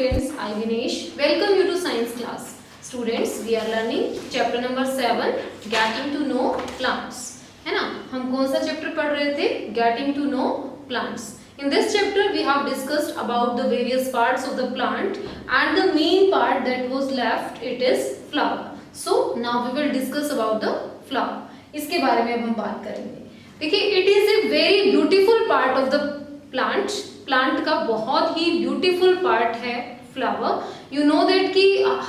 students, I Vinesh welcome you to science class. Students, we are learning chapter number 7 getting to know plants. है ना, हम कौन सा chapter पढ़ रहे थे? Getting to know plants. In this chapter we have discussed about the various parts of the plant and the main part that was left, it is flower. So now we will discuss about the flower. इसके बारे में अब हम बात करेंगे. देखिए, it is a very beautiful part of the plant. Plant का बहुत ही ब्यूटीफुल पार्ट है फ्लावर. यू नो दैट कि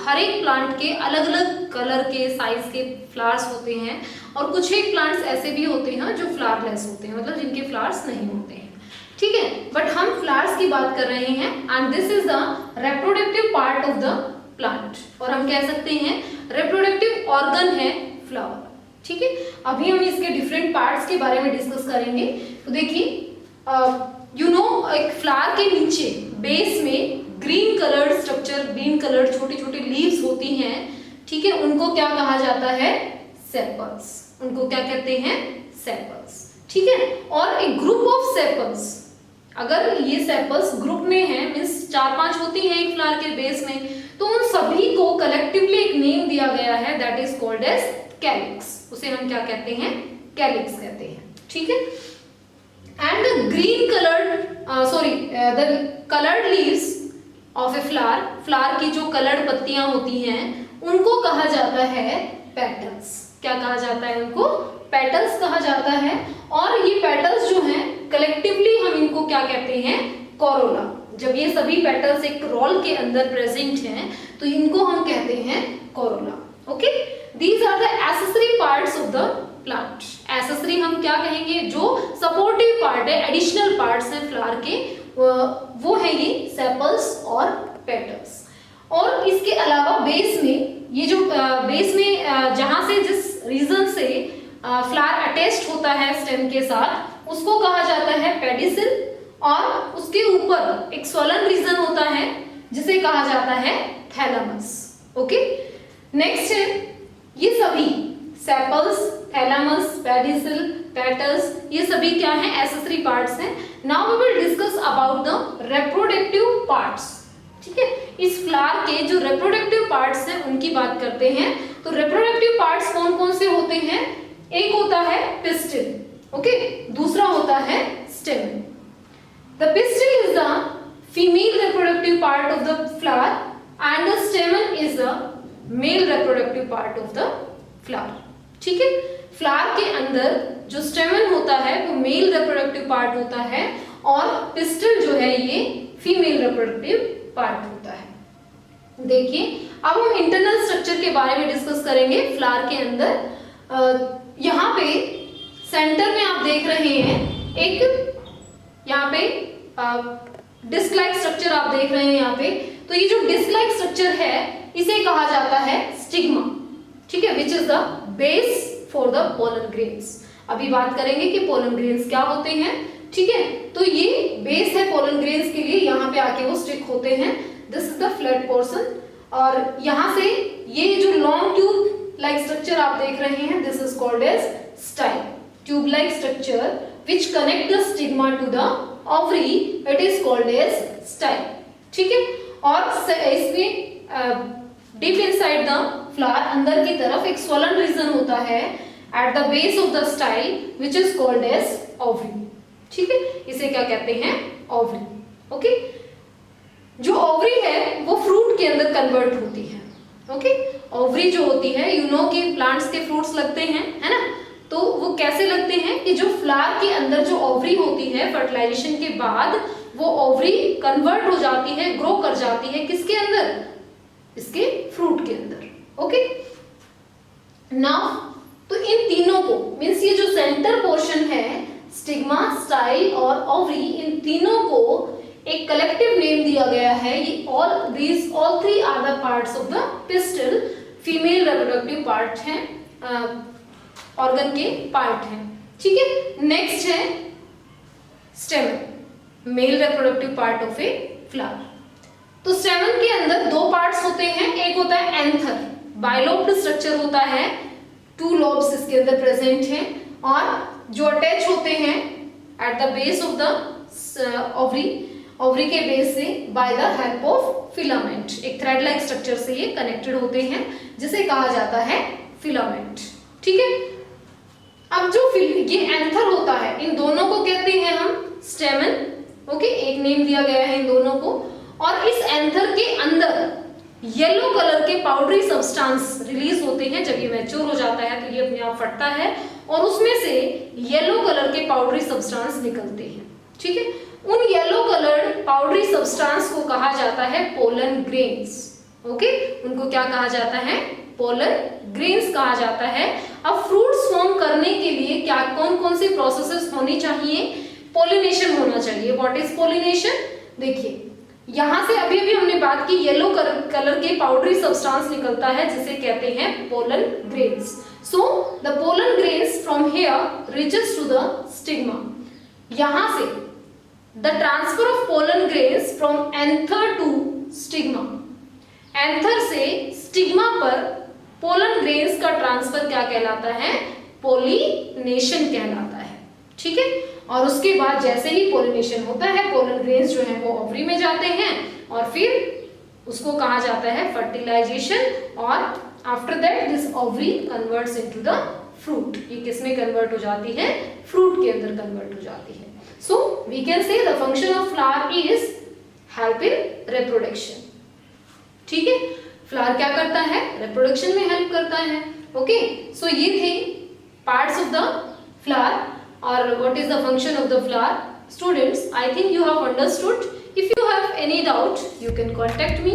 हर एक प्लांट के अलग अलग कलर के साइज के फ्लावर्स होते हैं और कुछ एक प्लांट्स ऐसे भी होते हैं जो फ्लावरलेस होते हैं, मतलब जिनके फ्लावर्स नहीं होते हैं. ठीक है, बट हम फ्लावर्स की बात कर रहे हैं and this is the reproductive part of the plant, और हम कह सकते हैं रिप्रोडक्टिव ऑर्गन है फ्लावर. ठीक है, अभी हम इसके डिफरेंट पार्ट्स के बारे में डिस्कस करेंगे. तो देखिए, यू नो एक फ्लावर के नीचे बेस में green coloured structure, green coloured छोटी छोटी लीव्स होती हैं. ठीक है, उनको क्या कहा जाता है? सेपल्स. उनको क्या कहते हैं? सेपल्स. ठीक है, और एक ग्रुप ऑफ सेपल्स, अगर ये सेपल्स ग्रुप में है, मींस 4-5 होती हैं एक फ्लावर के बेस में, तो उन सभी को कलेक्टिवली एक नेम दिया गया है that is called as calyx. उसे हम क्या कहते हैं? कैलिक्स कहते हैं. ठीक है, and the green colored the colored leaves of a flower की जो कलर्ड पत्तियां होती हैं उनको कहा जाता है पेटल्स. क्या कहा जाता है? उनको पेटल्स कहा जाता है. और ये पेटल्स जो हैं कलेक्टिवली हम इनको क्या कहते हैं? कोरोला. जब ये सभी पेटल्स एक रोल के अंदर प्रेजेंट हैं तो इनको हम कहते हैं corolla. Okay, these are the accessory parts of the plant. Accessory हम क्या कहेंगे? जो सपोर्टिव पार्ट है, एडिशनल पार्ट्स हैं फ्लावर के, वो है ये सेपल्स और पेटल्स. और इसके अलावा बेस में, ये जो बेस में जहां से जिस रीजन से फ्लावर अटैच्ड होता है स्टेम के साथ, उसको कहा जाता है पेडिसिल. और उसके ऊपर एक स्वलन रीजन होता है जिसे कहा जाता है थैलेमस. ओके, नेक्स्ट है ये सभी सेपल्स, थैलेमस, पेडिसिल, पेटल्स, ये सभी क्या हैं? एक्सेसरी पार्ट्स हैं. Now we will discuss about the reproductive parts. ठीक है, इस फ्लावर के जो रिप्रोडक्टिव पार्ट्स हैं उनकी बात करते हैं. तो रिप्रोडक्टिव पार्ट्स कौन कौन से होते हैं? एक होता है पिस्टिल. ओके, दूसरा होता है stem. The pistil is the female reproductive part of the flower and the स्टेमन is the mail reproductive part of the flower. ठीक है, फ्लावर के अंदर जो स्टेमन होता है वो मेल रिप्रोडक्टिव पार्ट होता है और पिस्टिल जो है ये फीमेल रिप्रोडक्टिव पार्ट होता है. देखिए, अब हम इंटरनल स्ट्रक्चर के बारे में डिस्कस करेंगे फ्लावर के अंदर. यहाँ पे सेंटर में आप देख रहे हैं एक, यहाँ पे डिस्क लाइक स्ट्रक्चर आप देख रहे हैं यहाँ पे. तो ये जो डिस्क लाइक स्ट्रक्चर है इसे कहा जाता है स्टिग्मा. ठीक है, which is the base for the pollen grains. अभी बात करेंगे कि पोलन ग्रेन्स क्या होते हैं. ठीक है, तो ये बेस है पोलन ग्रेन्स के लिए, यहाँ पे आके वो स्टिक होते हैं. This is the flat portion. और यहाँ से ये जो लॉन्ग ट्यूब लाइक स्ट्रक्चर आप देख रहे हैं, this is called as style. Tube like structure which connect the stigma to the ovary, it is called as style. ठीक है, और इसमें डीप इनसाइड द फ्लावर, अंदर की तरफ एक स्वलन रीजन होता है at the base of the style which is called as ovary. ठीक है, इसे क्या कहते हैं? ओवरी. ओके, जो ओवरी है वो फ्रूट के अंदर कन्वर्ट होती है. ओके, ओवरी जो होती है, यू नो कि प्लांट्स के फ्रूट्स लगते हैं, है ना, तो वो कैसे लगते हैं कि जो फ्लावर के अंदर जो ओवरी होती है फर्टिलाइजेशन के बाद वो ओवरी कन्वर्ट हो जाती है, ग्रो कर जाती है किसके अंदर? इसके फ्रूट के अंदर. ओके, नाउ तो इन तीनों को, मींस ये जो सेंटर पोर्शन है, स्टिग्मा, स्टाइल और ओवरी, इन तीनों को एक कलेक्टिव नेम दिया गया है. ये all three are the parts of the pistil. Female reproductive part हैं, ऑर्गन के पार्ट हैं. ठीक है, नेक्स्ट है stamen, male reproductive part of a flower. तो स्टेमन के अंदर दो पार्ट्स होते हैं. एक होता है एंथर, बाइलोब्ड स्ट्रक्चर होता है, 2 लोब्स इसके अंदर प्रेजेंट हैं और जो अटैच होते हैं eight the base of the ovary. Ovary के बेस से by the help of filament. एक थ्रेड लाइक स्ट्रक्चर से ये कनेक्टेड होते हैं जिसे कहा जाता है फिलामेंट। ठीक है, अब जो ये एंथर होता है, इन दोनों को कहते हैं हम स्टेमन। ओके, एक नेम दिया गया है इन दोनों को। और इस एंथर के अंदर येलो कलर के पाउडरी सब्सटेंस रिलीज होते हैं। जब ये मैच्योर हो जाता है तो ये अपने आप फटता है और उसमें से येलो कलर के पाउडरी सब्सटेंस निकलते हैं। ठीक है, उन येलो कलर्ड पाउडरी सब्सटेंस को कहा जाता है पोलन ग्रेन्स। ओके, उनको क्या कहा जाता है? पोलन ग्रेन्स कहा जाता है। अब फ्रूट्स फॉर्म करने के लिए क्या कौन कौन सी प्रोसेसेस होनी चाहिए? पोलिनेशन होना चाहिए। What is pollination? देखिए, यहां से अभी अभी हमने बात की, येलो कलर के पाउडरी सब्सटेंस निकलता है जिसे कहते हैं pollen grains. So the pollen grains from here reaches to the stigma. यहां से the transfer of pollen grains from anther to stigma, anther से स्टिग्मा पर पोलन ग्रेन्स का ट्रांसफर क्या कहलाता है? पोलिनेशन कहलाता है। ठीक है, और उसके बाद जैसे ही पोलिनेशन होता है, पोलन ग्रेन्स जो है वो ओवरी में जाते हैं और फिर उसको कहा जाता है फर्टिलाइजेशन। और after that this ovary converts into the fruit. ये किस में कन्वर्ट हो जाती है? फ्रूट के अंदर कन्वर्ट हो जाती है। So we can say the function of flower is help in reproduction. ठीक है, फ्लावर क्या करता है? रिप्रोडक्शन में हेल्प करता है। ओके, सो ये थे parts of the flower or what is the function of the flower. Students, I think you have understood. If you have any doubt, you can contact me.